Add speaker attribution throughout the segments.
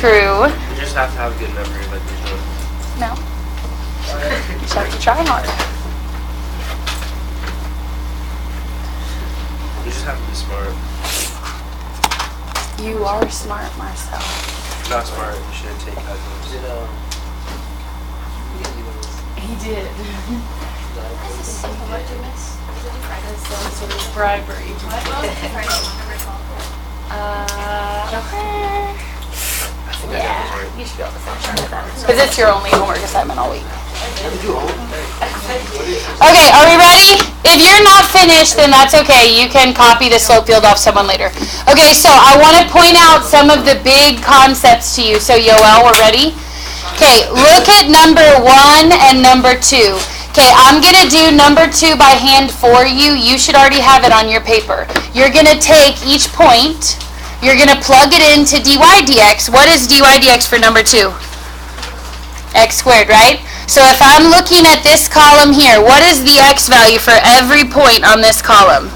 Speaker 1: true.
Speaker 2: You just have to have a good memory like you're doing.
Speaker 1: No. You just have to try hard.
Speaker 2: You just have to be smart.
Speaker 1: You are smart, Marcel.
Speaker 2: Not smart, you shouldn't take calculus.
Speaker 1: He did.
Speaker 3: This is simple. What do you miss?
Speaker 1: That's some sort of bribery. Yeah, you should be able to finish it with that. Because it's your only homework assignment all week. Okay, are we ready? If you're not finished, then that's okay. You can copy the slope field off someone later. Okay, so I want to point out some of the big concepts to you. So, Yoel, we're ready? Okay, look at number 1 and number 2. Okay, I'm going to do number 2 by hand for you. You should already have it on your paper. You're going to take each point. You're going to plug it into dy dx. What is dy dx for number 2? X squared, right? So if I'm looking at this column here, what is the x value for every point on this column?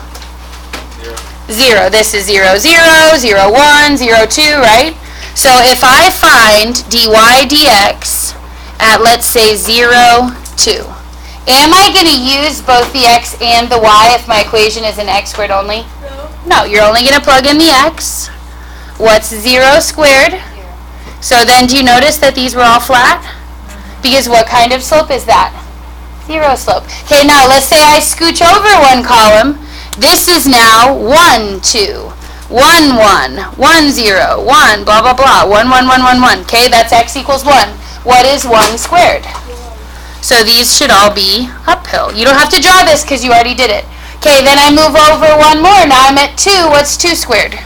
Speaker 1: 0. This is 0, 0, 0, 1, 0, 2, right? So if I find dy dx at, let's say, 0, 2, am I going to use both the x and the y if my equation is an x squared only? No, you're only going to plug in the x. What's 0 squared? So then do you notice that these were all flat? Because what kind of slope is that? 0 slope. Okay, now let's say I scooch over one column. This is now 1, 2, 1, 1, 1, 0, 1, blah, blah, blah, 1, 1, 1, 1, 1. Okay, that's x equals 1. What is 1 squared? So these should all be uphill. You don't have to draw this because you already did it. Okay, then I move over one more. Now I'm at 2. What's 2 squared?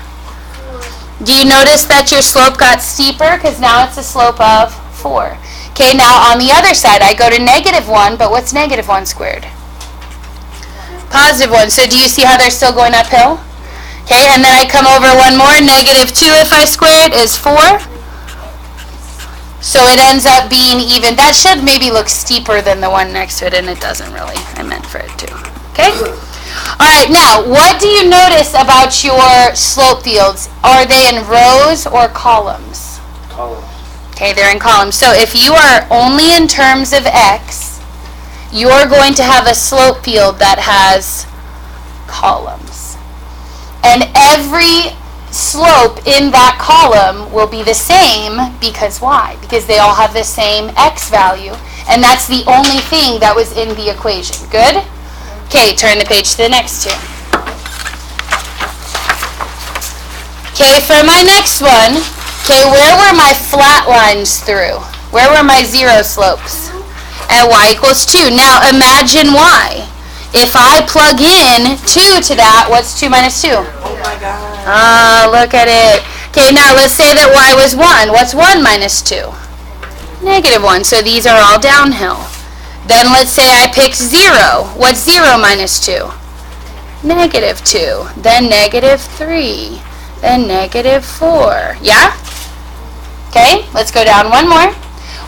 Speaker 1: Do you notice that your slope got steeper? Because now it's a slope of 4. Okay, now on the other side, I go to -1, but what's -1 squared? +1. So do you see how they're still going uphill? Okay, and then I come over one more. -2 if I square it is 4. So it ends up being even. That should maybe look steeper than the one next to it, and it doesn't really. I meant for it to. Okay? All right, now, what do you notice about your slope fields? Are they in rows or columns?
Speaker 2: Columns.
Speaker 1: Okay, they're in columns. So if you are only in terms of x, you're going to have a slope field that has columns. And every slope in that column will be the same because why? Because they all have the same x value, and that's the only thing that was in the equation. Good? Okay, turn the page to the next two. Okay, for my next one, okay, where were my flat lines through? Where were my 0 slopes? At y equals 2. Now imagine y. If I plug in 2 to that, what's 2 minus 2?
Speaker 3: Oh my God.
Speaker 1: Ah, look at it. Okay, now let's say that y was 1. What's 1 minus 2? -1. So these are all downhill. Then let's say I picked 0. What's 0 minus 2? -2. Then -3. Then -4. Yeah? Okay, let's go down one more.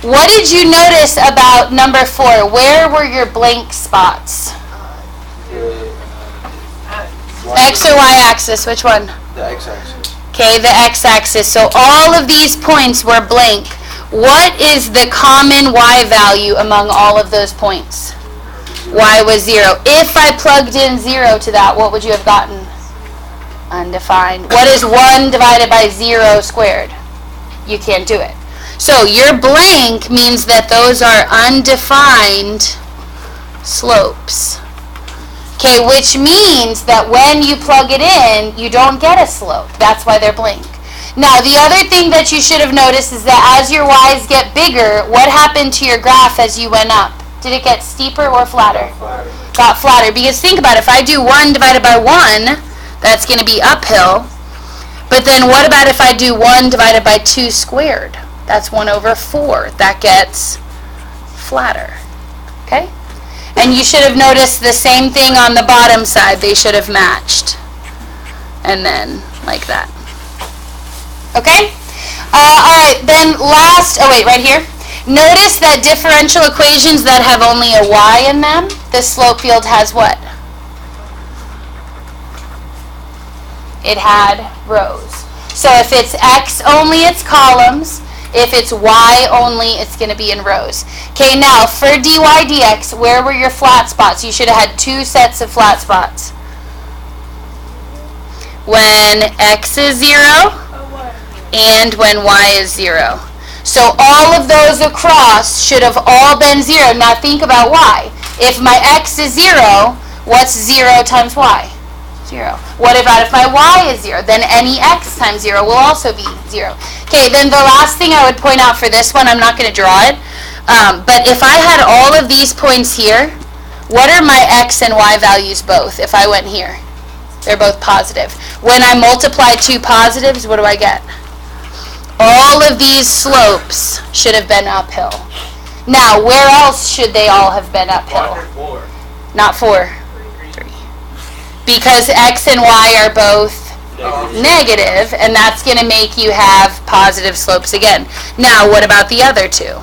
Speaker 1: What did you notice about number 4? Where were your blank spots? X or Y axis? Which one?
Speaker 2: The x-axis.
Speaker 1: Okay, the x-axis. So all of these points were blank. What is the common y value among all of those points? Y was 0. If I plugged in 0 to that, what would you have gotten? Undefined. What is 1 divided by 0 squared? You can't do it. So your blank means that those are undefined slopes. Okay, which means that when you plug it in, you don't get a slope. That's why they're blank. Now, the other thing that you should have noticed is that as your y's get bigger, what happened to your graph as you went up? Did it get steeper or flatter?
Speaker 2: Flatter.
Speaker 1: Got flatter. Because think about it. If I do 1 divided by 1, that's going to be uphill. But then what about if I do 1 divided by 2 squared? That's 1 over 4. That gets flatter. Okay? And you should have noticed the same thing on the bottom side. They should have matched. And then like that. Okay? All right, then last, oh wait, right here. Notice that differential equations that have only a y in them, the slope field has what? It had rows. So if it's x only, it's columns. If it's y only, it's going to be in rows. Okay, now for dy dx, where were your flat spots? You should have had 2 sets of flat spots. When x is 0 and when y is 0. So all of those across should have all been 0. Now think about y. If my x is 0, what's 0 times y? 0. What about if my y is 0? Then any x times 0 will also be 0. Okay, then the last thing I would point out for this one, I'm not going to draw it, but if I had all of these points here, what are my x and y values both if I went here? They're both positive. When I multiply 2 positives, what do I get? All of these slopes should have been uphill. Now, where else should they all have been uphill?
Speaker 2: 4.
Speaker 1: Not 4. 3. Because x and y are both negative, and that's going to make you have positive slopes again. Now, what about the other 2?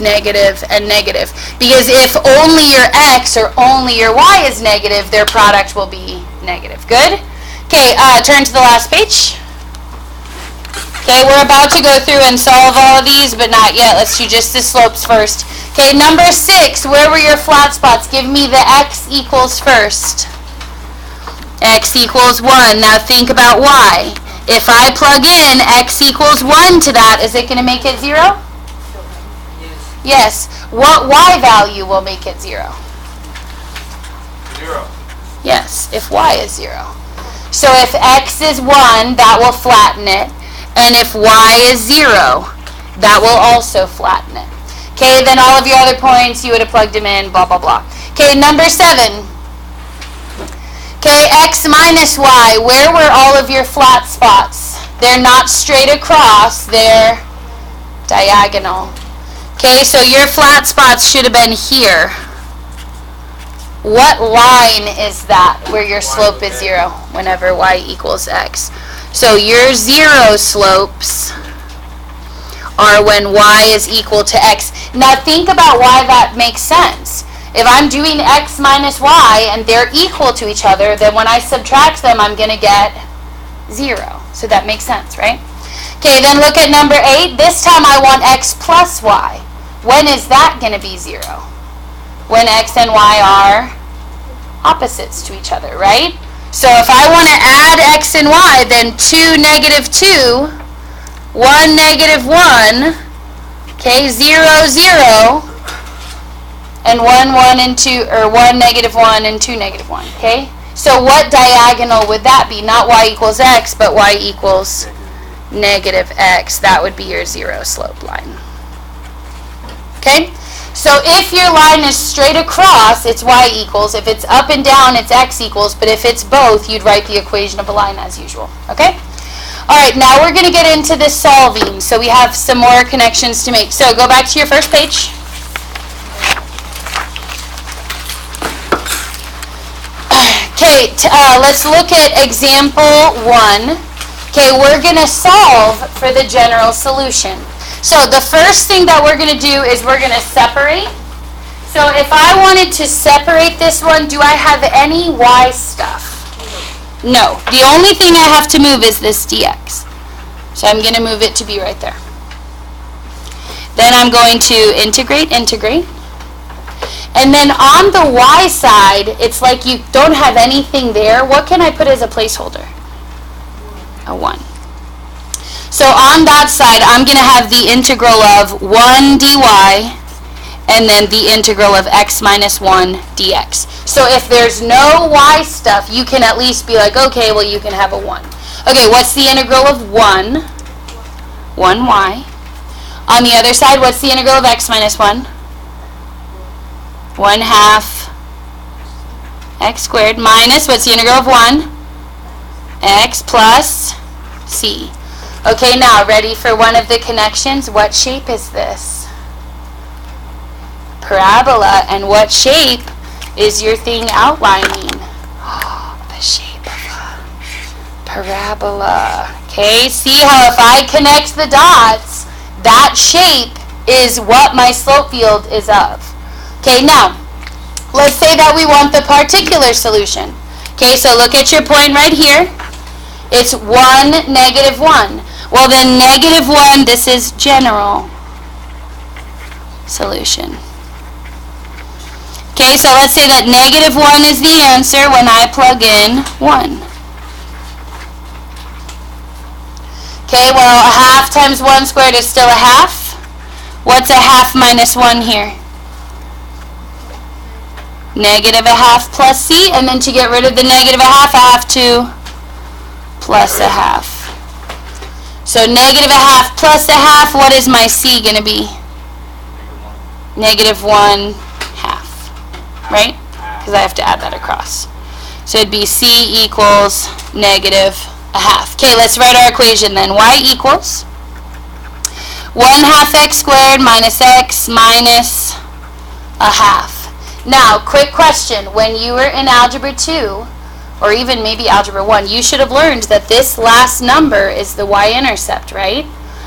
Speaker 1: Negative and negative. Because if only your x or only your y is negative, their product will be negative. Good? Okay, turn to the last page. Okay, we're about to go through and solve all of these, but not yet. Let's do just the slopes first. Okay, number 6, where were your flat spots? Give me the x equals first. X equals 1. Now think about y. If I plug in x equals 1 to that, is it going to make it 0? Yes. What y value will make it 0?
Speaker 2: 0.
Speaker 1: Yes, if y is 0. So if x is 1, that will flatten it. And if y is 0, that will also flatten it. Okay, then all of your other points, you would have plugged them in, blah, blah, blah. Okay, number 7. Okay, x minus y, where were all of your flat spots? They're not straight across, they're diagonal. Okay, so your flat spots should have been here. What line is that where your slope is 0 whenever y equals x? So your 0 slopes are when y is equal to x. Now think about why that makes sense. If I'm doing x minus y and they're equal to each other, then when I subtract them, I'm going to get 0. So that makes sense, right? Okay, then look at number 8. This time I want x plus y. When is that going to be 0? When x and y are opposites to each other, right? So if I want to add x and y, then 2, negative 2, 1, negative 1, okay, 0, 0, and 1, 1, and 2, or 1, negative 1, and 2, negative 1, okay? So what diagonal would that be? Not y equals x, but y equals negative x. That would be your 0 slope line. Okay? So if your line is straight across, it's y equals. If it's up and down, it's x equals. But if it's both, you'd write the equation of a line as usual. Okay? All right, now we're going to get into the solving. So we have some more connections to make. So go back to your first page. Okay, let's look at example 1. Okay, we're going to solve for the general solution. So the first thing that we're going to do is we're going to separate. So if I wanted to separate this one, do I have any y stuff? No. The only thing I have to move is this dx. So I'm going to move it to be right there. Then I'm going to integrate. And then on the y side, it's like you don't have anything there. What can I put as a placeholder? A 1. So on that side, I'm going to have the integral of 1 dy and then the integral of x minus 1 dx. So if there's no y stuff, you can at least be like, okay, well, you can have a 1. Okay, what's the integral of 1? 1y. On the other side, what's the integral of x minus 1? 1/2 x squared minus, what's the integral of 1? X plus c. Okay, now, ready for one of the connections? What shape is this? Parabola. And what shape is your thing outlining? Oh, the shape of a parabola. Okay, see how if I connect the dots, that shape is what my slope field is of. Okay, now, let's say that we want the particular solution. Okay, so look at your point right here. It's 1, negative 1. Well, then negative 1, this is general solution. Okay, so let's say that negative 1 is the answer when I plug in 1. Okay, well, a half times 1 squared is still a half. What's a half minus 1 here? Negative a half plus c, and then to get rid of the negative a half, I have to plus a half. So negative a half plus a half, what is my c going to be? Negative 1 half, right? Because I have to add that across. So it'd be c equals negative a half. Okay, let's write our equation then. Y equals 1/2 x squared minus x minus a half. Now, quick question. When you were in Algebra 2, or even maybe Algebra 1, you should have learned that this last number is the y-intercept, right?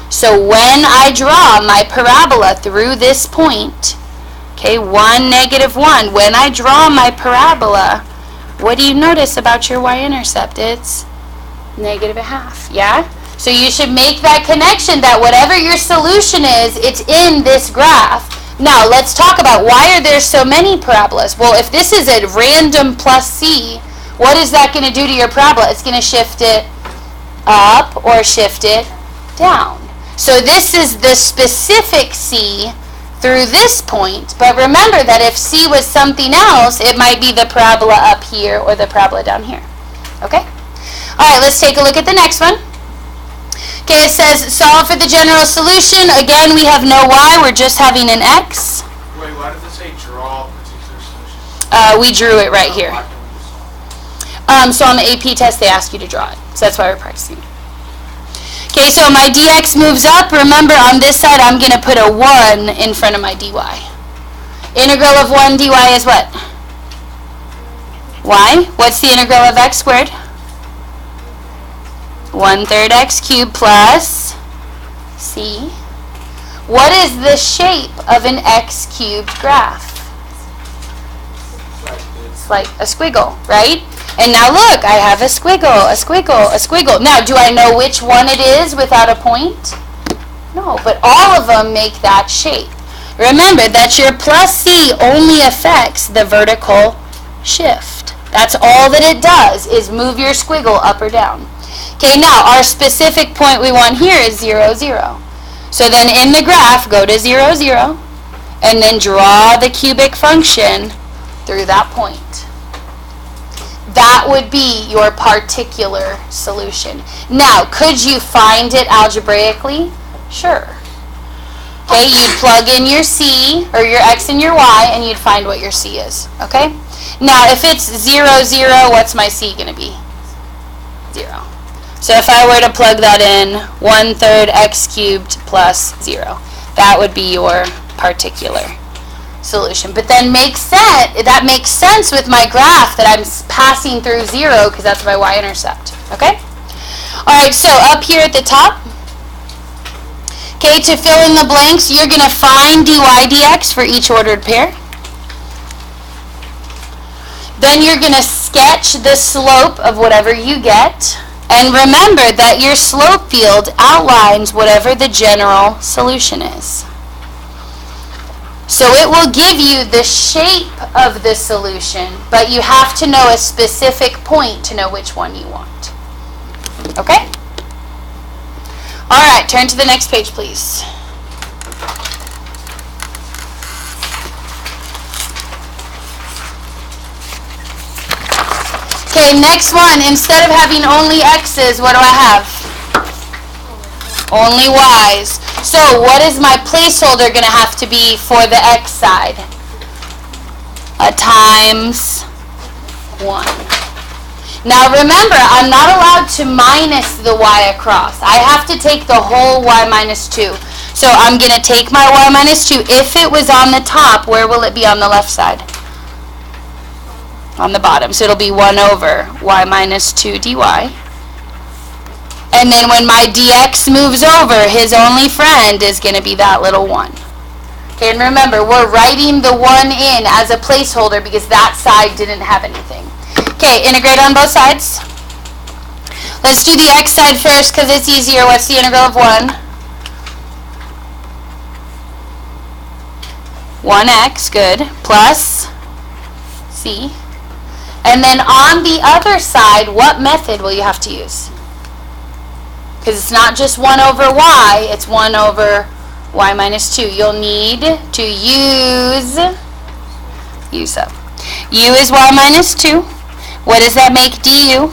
Speaker 1: So when I draw my parabola through this point, okay, 1, negative 1, when I draw my parabola, what do you notice about your y-intercept? It's negative a half, yeah? So you should make that connection that whatever your solution is, it's in this graph. Now, let's talk about why are there so many parabolas? Well, if this is a random plus c, what is that going to do to your parabola? It's going to shift it up or shift it down. So this is the specific c through this point, but remember that if c was something else, it might be the parabola up here or the parabola down here. Okay? All right, let's take a look at the next one. Okay, it says solve for the general solution. Again, we have no y, we're just having an x.
Speaker 4: Wait, why did it say draw a particular solution?
Speaker 1: We drew it right here.
Speaker 4: Why can't we just solve it?
Speaker 1: So on the AP test, they ask you to draw it. So that's why we're practicing. Okay, so my dx moves up. Remember, on this side, I'm going to put a 1 in front of my dy. Integral of 1 dy is what? Y. What's the integral of x squared? 1/3 x cubed plus c. What is the shape of an x cubed graph? It's like a squiggle, right? And now look, I have a squiggle, a squiggle, a squiggle. Now, do I know which one it is without a point? No, but all of them make that shape. Remember that your plus c only affects the vertical shift. That's all that it does, is move your squiggle up or down. Okay, now our specific point we want here is 0, 0. So then in the graph, go to 0, 0, and then draw the cubic function through that point. That would be your particular solution. Now, could you find it algebraically? Sure. Okay, you'd plug in your c, or your x and your y, and you'd find what your c is. Okay? Now, if it's 0, 0, what's my c going to be? 0. So if I were to plug that in, 1/3 x cubed plus 0. That would be your particular solution. But then that makes sense with my graph that I'm passing through 0 because that's my y-intercept. Okay? Alright, so up here at the top, okay, to fill in the blanks, you're going to find dy dx for each ordered pair. Then you're going to sketch the slope of whatever you get. And remember that your slope field outlines whatever the general solution is. So it will give you the shape of the solution, but you have to know a specific point to know which one you want. Okay? Alright, turn to the next page, please. Okay, next one. Instead of having only x's, what do I have? Only y's. So what is my placeholder going to have to be for the x side? A times 1. Now remember, I'm not allowed to minus the y across. I have to take the whole y minus 2. So I'm going to take my y minus 2. If it was on the top, where will it be on the left side? On the bottom. So it'll be 1 over y minus 2 dy. And then when my dx moves over, his only friend is going to be that little 1. Okay, and remember, we're writing the 1 in as a placeholder because that side didn't have anything. Okay, integrate on both sides. Let's do the x side first because it's easier. What's the integral of 1? 1x, good, plus c. And then on the other side, what method will you have to use? Because it's not just 1 over y, it's 1 over y minus 2. You'll need to use up. U is y minus 2. What does that make du?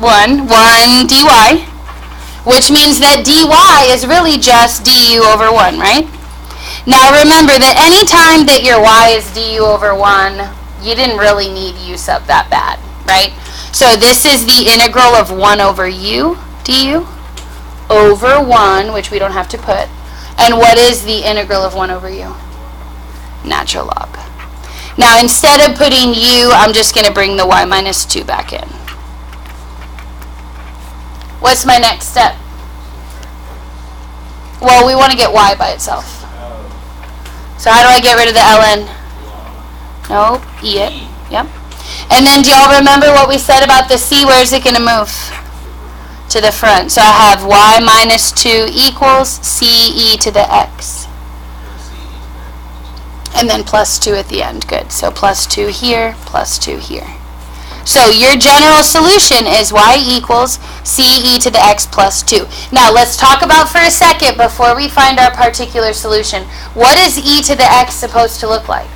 Speaker 1: 1 dy. Which means that dy is really just du over 1, right? Now remember that any time that your y is du over 1, you didn't really need u sub that bad, right? So this is the integral of 1 over u du over 1, which we don't have to put. And what is the integral of 1 over u? Natural log. Now instead of putting u, I'm just going to bring the y minus 2 back in. What's my next step? Well, we want to get y by itself. So how do I get rid of the ln? Nope, e it. Yep. And then do y'all remember what we said about the c? Where is it going to move? To the front. So I have y minus 2 equals c e to the x. And then plus 2 at the end. Good. So plus 2 here, plus 2 here. So your general solution is y equals c e to the x plus 2. Now let's talk about for a second before we find our particular solution. What is e to the x supposed to look like?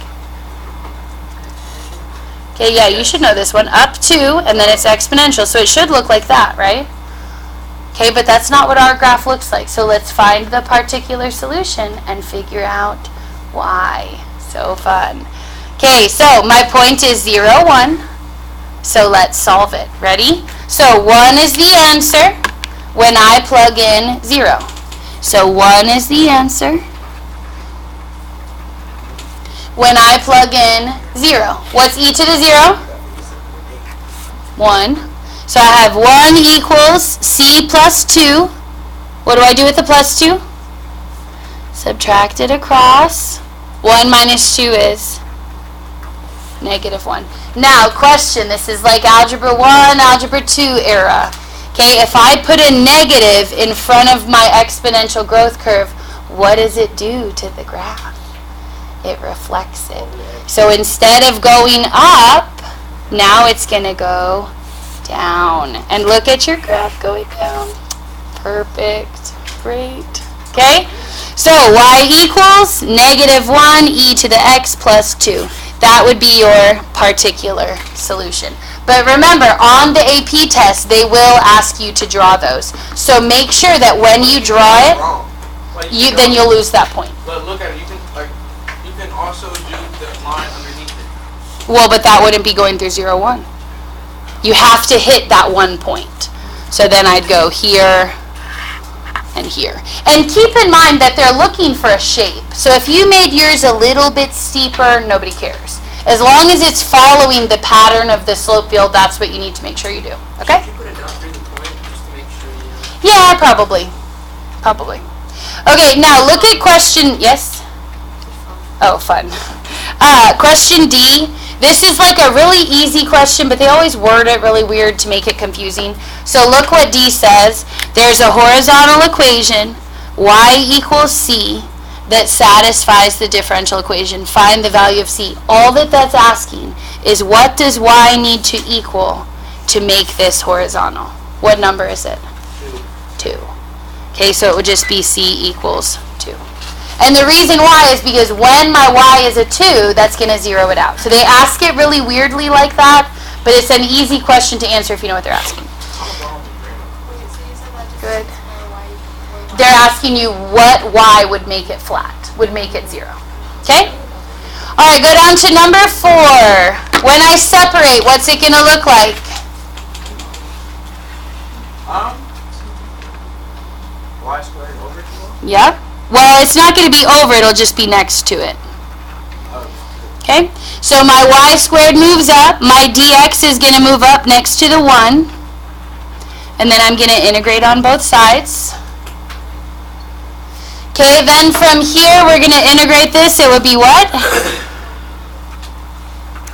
Speaker 1: Okay, yeah, you should know this one. Up 2, and then it's exponential. So it should look like that, right? Okay, but that's not what our graph looks like. So let's find the particular solution and figure out why. So fun. Okay, so my point is 0, 1. So let's solve it. Ready? So 1 is the answer when I plug in 0. So 1 is the answer when I plug in 0. What's e to the 0? 1. So I have 1 equals c plus 2. What do I do with the plus 2? Subtract it across. 1 minus 2 is negative 1. Now, question. This is like Algebra 1, Algebra 2 era. Okay, if I put a negative in front of my exponential growth curve, what does it do to the graph? It reflects it. So instead of going up, now it's going to go down. And look at your graph going down. Perfect. Great. Okay? So y equals negative 1 e to the x plus 2. That would be your particular solution. But remember, on the AP test, they will ask you to draw those. So make sure that when you draw it, then you'll lose that point.
Speaker 4: But look at it. You can also do the line underneath it.
Speaker 1: Well, but that wouldn't be going through 0, 1. You have to hit that 1 point. So then I'd go here and here. And keep in mind that they're looking for a shape. So if you made yours a little bit steeper, nobody cares. As long as it's following the pattern of the slope field, that's what you need to make sure you do. Okay?
Speaker 4: Should you put it down through the point just to make sure you...
Speaker 1: Yeah, probably. Probably. Okay, now look at question, yes? Oh, fun. Question D. This is like a really easy question, but they always word it really weird to make it confusing. So look what D says. There's a horizontal equation, y equals c, that satisfies the differential equation. Find the value of c. All that's asking is what does y need to equal to make this horizontal? What number is it? 2. Okay, so it would just be c equals 2. And the reason why is because when my y is a 2, that's going to zero it out. So they ask it really weirdly like that, but it's an easy question to answer if you know what they're asking. Good. They're asking you what y would make it flat, would make it 0. Okay? All right, go down to number 4. When I separate, what's it going to look like?
Speaker 4: Y squared over 2?
Speaker 1: Yep. Well, it's not going to be over, it'll just be next to it. Okay? So my y squared moves up, my dx is going to move up next to the 1. And then I'm going to integrate on both sides. Okay, then from here we're going to integrate this. It would be what?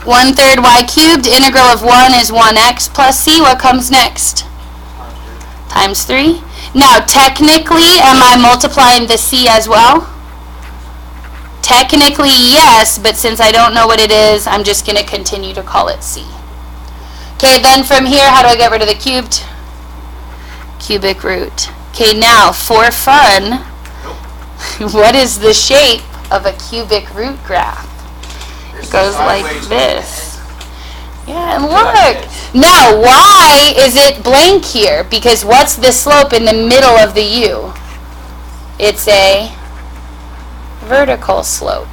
Speaker 1: 1/3 y cubed. Integral of 1 is 1x plus c. What comes next? Times 3. Now, technically, am I multiplying the c as well? Technically, yes, but since I don't know what it is, I'm just going to continue to call it c. Okay, then from here, how do I get rid of the cubed? Cubic root. Okay, now, for fun, what is the shape of a cubic root graph? It goes like this. Yeah, and look. Now, why is it blank here? Because what's the slope in the middle of the u? It's a vertical slope.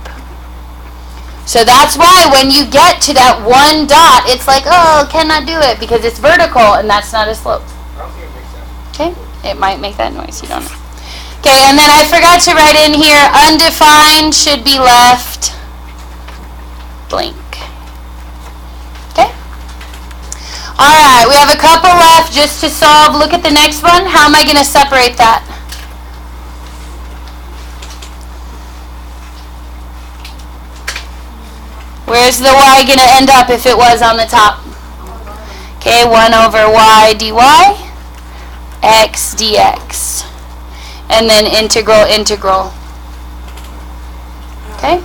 Speaker 1: So that's why when you get to that one dot, it's like, oh, cannot do it because it's vertical and that's not a slope. Okay, it might make that noise, you don't know. Okay, and then I forgot to write in here, undefined should be left blank. Okay? Alright, we have a couple left just to solve. Look at the next one. How am I going to separate that? Where's the y going to end up if it was on the top? Okay, 1 over y dy, x dx. And then integral. Okay?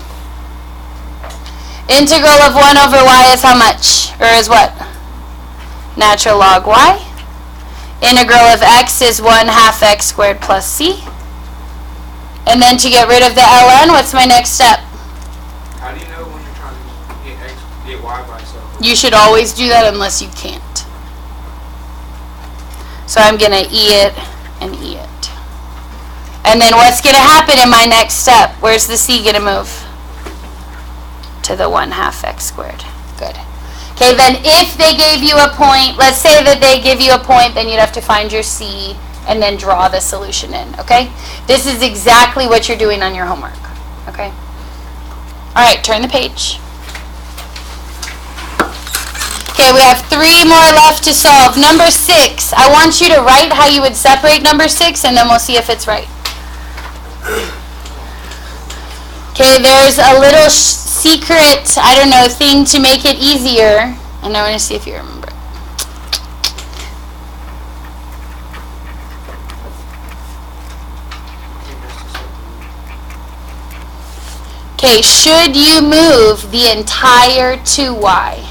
Speaker 1: Integral of 1 over y is how much? Or is what? Natural log y. Integral of x is 1/2 x squared plus c. And then to get rid of the ln, what's my next step?
Speaker 4: How do you know when you're trying to get y by itself?
Speaker 1: You should always do that unless you can't. So I'm going to e it and e it. And then what's going to happen in my next step? Where's the c going to move? To the 1/2 x squared. Good. Okay, then if they gave you a point, let's say that they give you a point, then you'd have to find your c and then draw the solution in, okay? This is exactly what you're doing on your homework, okay? All right, turn the page. Okay, we have 3 more left to solve. Number 6, I want you to write how you would separate number 6, and then we'll see if it's right. Okay, there's a little secret, I don't know, thing to make it easier, and I want to see if you remember it. Okay, should you move the entire 2y?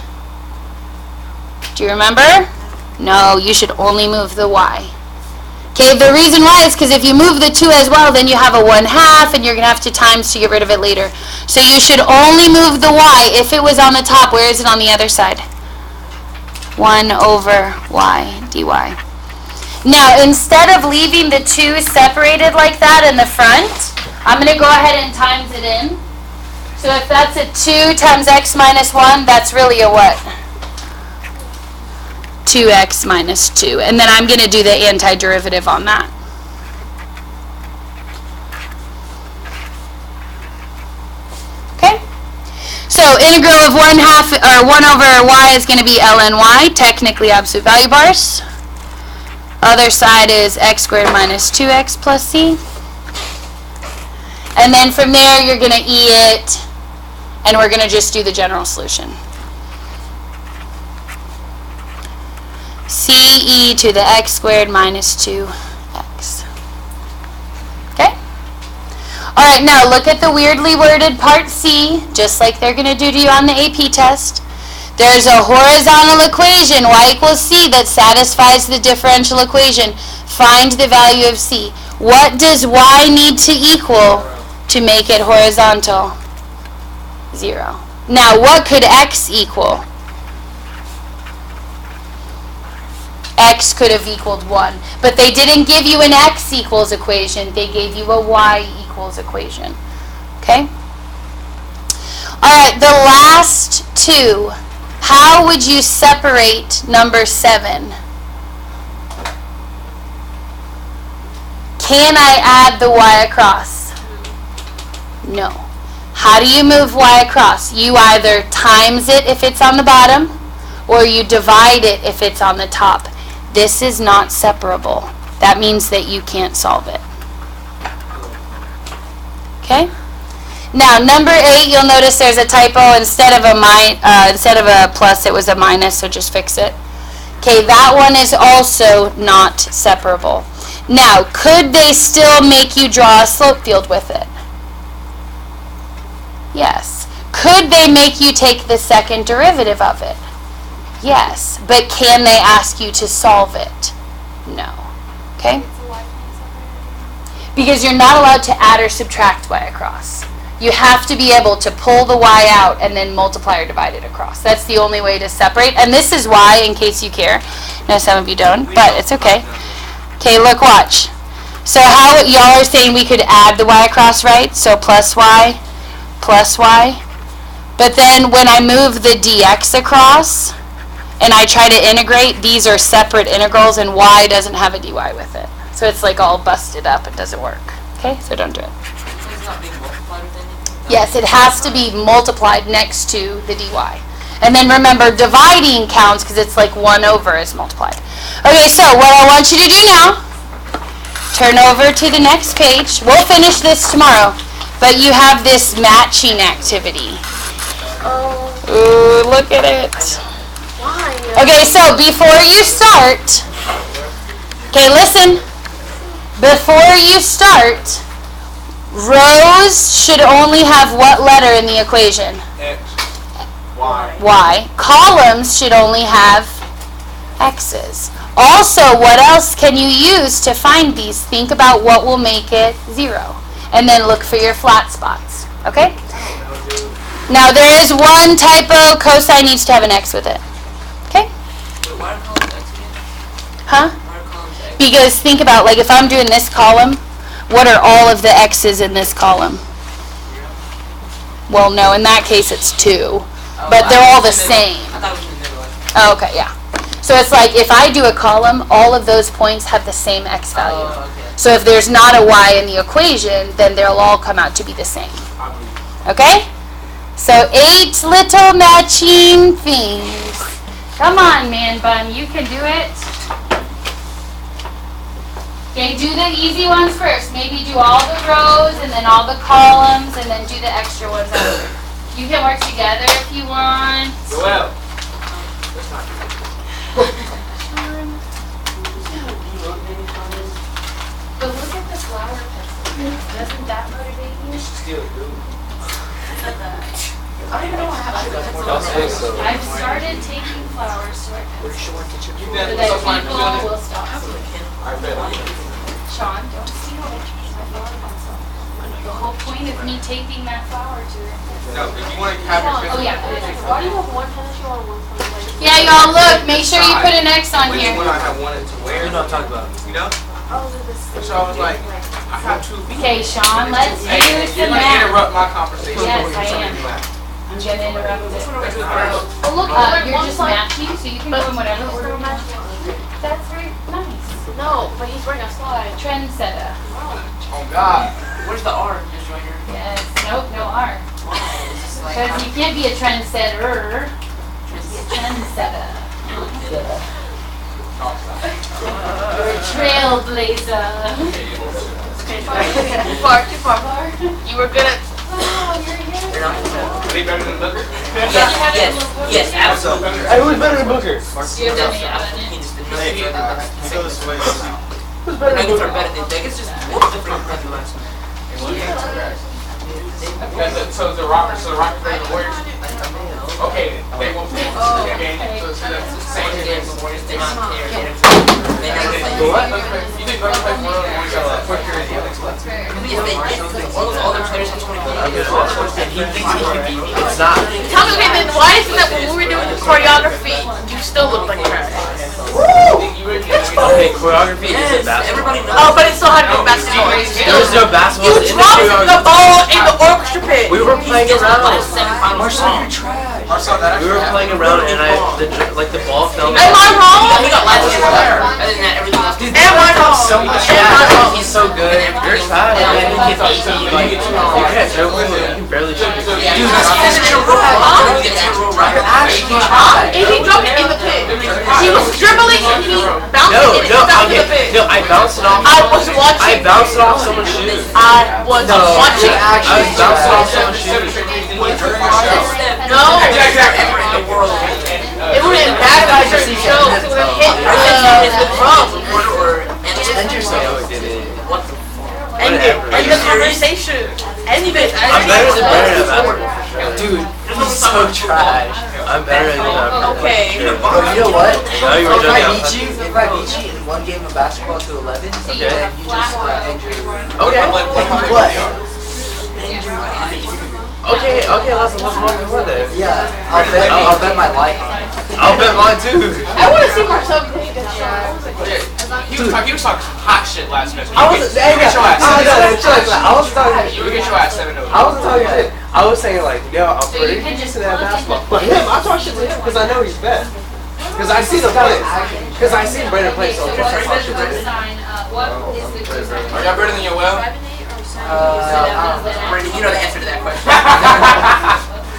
Speaker 1: Do you remember? No, you should only move the y. Okay, the reason why is because if you move the 2 as well, then you have a 1/2, and you're going to have to times to get rid of it later. So you should only move the y if it was on the top. Where is it on the other side? 1 over y dy. Now, instead of leaving the 2 separated like that in the front, I'm going to go ahead and times it in. So if that's a 2 times x minus 1, that's really a what? 2x minus 2. And then I'm going to do the antiderivative on that. Okay? So integral of 1/2 or 1 over y is going to be ln y, technically absolute value bars. Other side is x squared minus 2x plus c. And then from there you're going to e it, and we're going to just do the general solution. c e to the x squared minus 2x. Okay? Alright, now look at the weirdly worded part C, just like they're going to do to you on the AP test. There's a horizontal equation, y equals c, that satisfies the differential equation. Find the value of c. What does y need to equal to make it horizontal? 0. Now, what could x equal? X could have equaled 1. But they didn't give you an x equals equation. They gave you a y equals equation. Okay? Alright, the last 2. How would you separate number 7? Can I add the y across? No. How do you move y across? You either times it if it's on the bottom, or you divide it if it's on the top. This is not separable. That means that you can't solve it. Okay? Now, number 8, you'll notice there's a typo. Instead of a plus, it was a minus, so just fix it. Okay, that one is also not separable. Now, could they still make you draw a slope field with it? Yes. Could they make you take the second derivative of it? Yes. But can they ask you to solve it? No. Okay? Because you're not allowed to add or subtract y across. You have to be able to pull the y out and then multiply or divide it across. That's the only way to separate. And this is why, in case you care, no, some of you don't, but it's okay. Okay, look, watch. So how y'all are saying we could add the y across, right? So plus y. But then when I move the dx across and I try to integrate, these are separate integrals and y doesn't have a dy with it. So it's like all busted up. It doesn't work. Okay, so don't do it.
Speaker 4: It's not being multiplied with anything?
Speaker 1: Yes, it has to be multiplied next to the dy. And then remember, dividing counts because it's like 1 over is multiplied. Okay, so what I want you to do now, turn over to the next page. We'll finish this tomorrow. But you have this matching activity.
Speaker 3: Oh,
Speaker 1: Ooh, look at it.
Speaker 3: why?
Speaker 1: Okay, so before you start, okay, listen. Before you start, rows should only have what letter in the equation?
Speaker 4: X. Y.
Speaker 1: Y. Columns should only have X's. Also, what else can you use to find these? Think about what will make it 0. And then look for your flat spots. Okay? Now, there is one typo. Cosine needs to have an X with it. Okay?
Speaker 4: Wait, why are columns X again?
Speaker 1: Huh?
Speaker 4: Why are columns X?
Speaker 1: Because think about, like, if I'm doing this column, what are all of the X's in this column? Well, no, in that case it's 2. But they're all the same.
Speaker 4: I thought it was in the middle.
Speaker 1: Oh, okay, yeah. So it's like, if I do a column, all of those points have the same X value.
Speaker 4: Oh, okay.
Speaker 1: So if there's not a Y in the equation, then they'll all come out to be the same. Okay? So 8 little matching things. Come on, man bun, you can do it. Okay, do the easy ones first. Maybe do all the rows and then all the columns and then do the extra ones after. You can work together if you want.
Speaker 4: Joel.
Speaker 1: But look at the flower pencil. Doesn't that motivate you?
Speaker 3: I don't even know how to
Speaker 1: I've started taking flowers to our pencil
Speaker 4: You
Speaker 1: so
Speaker 4: did
Speaker 1: that
Speaker 4: so fine.
Speaker 1: people will stop.
Speaker 4: I bet.
Speaker 1: Sean, don't steal my flower pencil. The whole point of me taking that flower to her.
Speaker 4: No, if you want to have your
Speaker 1: Oh yeah.
Speaker 3: Why do you have one pencil on one phone?
Speaker 1: Yeah, y'all look. Make sure you put an X on
Speaker 4: which
Speaker 1: here.
Speaker 4: one I have wanted to wear.
Speaker 2: We're not talking about.
Speaker 4: You know?
Speaker 3: Oh, they're the same.
Speaker 4: So I was like, I have 2 feet.
Speaker 1: Okay, Sean, let's do
Speaker 4: Hey, you're
Speaker 1: some
Speaker 4: going to
Speaker 1: math.
Speaker 4: interrupt my conversation.
Speaker 1: Yes,
Speaker 4: with
Speaker 1: I
Speaker 4: something
Speaker 1: am.
Speaker 4: like-
Speaker 1: I'm gonna interrupt it.
Speaker 3: Oh, look,
Speaker 1: You're
Speaker 3: one
Speaker 1: just
Speaker 3: side.
Speaker 1: matching, so you can go in whatever
Speaker 3: We're
Speaker 1: order.
Speaker 3: gonna match one.
Speaker 1: That's very nice.
Speaker 3: No, but he's wearing a slide.
Speaker 1: Trendsetter.
Speaker 4: Oh, God. Where's the R? Just right here.
Speaker 1: Yes. Nope, no R. Because you can't be a trendsetter. Be a trendsetter. You're a trailblazer.
Speaker 3: Too far, too far. You were good at.
Speaker 1: Oh, you're here.
Speaker 4: Are they better than Booker?
Speaker 5: Yes, absolutely.
Speaker 2: Hey, who's better than Booker?
Speaker 1: You're definitely out of it.
Speaker 2: Hey, he goes away.
Speaker 5: Nuggets are better than Nuggets. Just different than the last one.
Speaker 4: So the Rockets play the Warriors? Okay, they won't play the game. So it's the same game as the Warriors.
Speaker 5: They don't care. They never play.
Speaker 2: What?
Speaker 4: You think Booker plays more than the Warriors? Quicker is the other one.
Speaker 5: Yes, they did. All their players have 20 points. And he thinks he can beat me.
Speaker 2: It's not.
Speaker 3: Tell me, then why is it that when we were doing the choreography, you still looked like trash?
Speaker 2: Okay, choreography is
Speaker 5: Yes,
Speaker 2: in basketball.
Speaker 5: everybody knows.
Speaker 3: Oh, but it still had to be basketball.
Speaker 2: There was no basketball.
Speaker 3: You
Speaker 2: in the
Speaker 3: dropped
Speaker 2: choreography.
Speaker 3: the ball in the orchestra pit.
Speaker 2: We were playing
Speaker 5: He just won
Speaker 2: around.
Speaker 5: by 7 finals wrong.
Speaker 4: Marcel, that
Speaker 2: We were playing around, and the ball fell.
Speaker 3: Am I wrong?
Speaker 5: He got last year's player. Other than that, everything else.
Speaker 3: Am I wrong?
Speaker 2: So much
Speaker 3: Am I
Speaker 2: fast.
Speaker 3: wrong?
Speaker 2: He's so good. You're fast, man. You can easy, like, you can't dribble. You can barely shoot.
Speaker 5: Yeah,
Speaker 2: Dude,
Speaker 5: that's
Speaker 2: that's
Speaker 5: in a row. You get in a row right.
Speaker 3: If he dropped it in the pit. He was dribbling and he bounced
Speaker 2: No,
Speaker 3: it and
Speaker 2: no,
Speaker 3: stuck to the
Speaker 2: okay,
Speaker 3: big.
Speaker 2: no, I bounced it off.
Speaker 3: I was
Speaker 2: I
Speaker 3: watching.
Speaker 2: bounced it off someone's shoes.
Speaker 3: I was watching.
Speaker 2: I was bouncing off someone's shoes.
Speaker 3: No,
Speaker 4: Exactly.
Speaker 5: In the world.
Speaker 3: it would have been bad guys during the show. It would have hit the drum.
Speaker 5: What the
Speaker 3: End it. End the conversation. End it.
Speaker 2: I'm better than Brennan at basketball. Dude, he's so trash. I'm better than him.
Speaker 3: Okay.
Speaker 6: You know what?
Speaker 2: Now you were
Speaker 6: If I
Speaker 2: joking.
Speaker 6: beat you in one game of basketball to 11, then you just end your.
Speaker 2: Okay.
Speaker 6: What?
Speaker 2: Okay, let's move on then.
Speaker 6: Yeah, I'll bet my life on it.
Speaker 2: I'll bet mine too.
Speaker 3: I want to see Marcel get a shot.
Speaker 4: He was talking some hot shit last semester.
Speaker 6: I was
Speaker 4: You get your ass.
Speaker 6: I was talking.
Speaker 4: You get your ass 7-0.
Speaker 6: I wasn't talking shit. I was saying like, yo, I'm pretty decent at basketball. But him, I talk shit to him because I know he's bad. Because I see the play. Because I seen Brandon play, so I'm just like, talk shit to him.
Speaker 4: Are y'all better than Yoel?
Speaker 5: Brady, you know the answer to that question.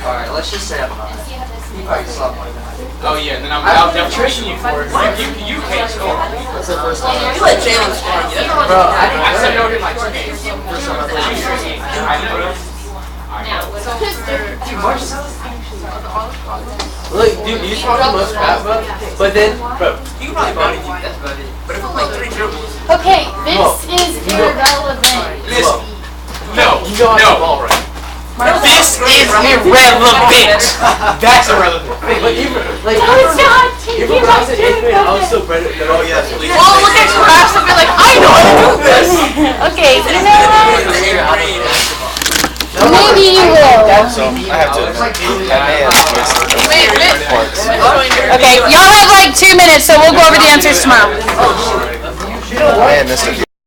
Speaker 6: Alright, let's just say I'm not. He probably saw more than I did.
Speaker 4: Oh yeah, and then I'll definitely you for it. You can't score.
Speaker 6: That's the first time.
Speaker 5: You let Jalen score on you.
Speaker 6: Bro,
Speaker 4: I said no in like 2 games. For some of the I know.
Speaker 2: Look, dude, you talk the most crap, but then, bro,
Speaker 5: You can probably body you, that's about it. But if I'm like 3 dribbles,
Speaker 1: Okay, this is irrelevant.
Speaker 4: Listen. No.
Speaker 2: you know how to
Speaker 4: No.
Speaker 2: ball right.
Speaker 4: This is irrelevant. That's irrelevant.
Speaker 2: But even, like,
Speaker 1: No, it's not.
Speaker 2: even when I was in 8th grade, I was still better. Oh yes,
Speaker 3: Well, look at Crash and be like, I know how to do this.
Speaker 1: Okay, you know what? Maybe you will.
Speaker 7: So I have to admit, I may have missed
Speaker 3: Wait a minute.
Speaker 7: parts.
Speaker 1: Okay, y'all have like 2 minutes, so we'll go over the answers tomorrow.
Speaker 7: I may have missed a few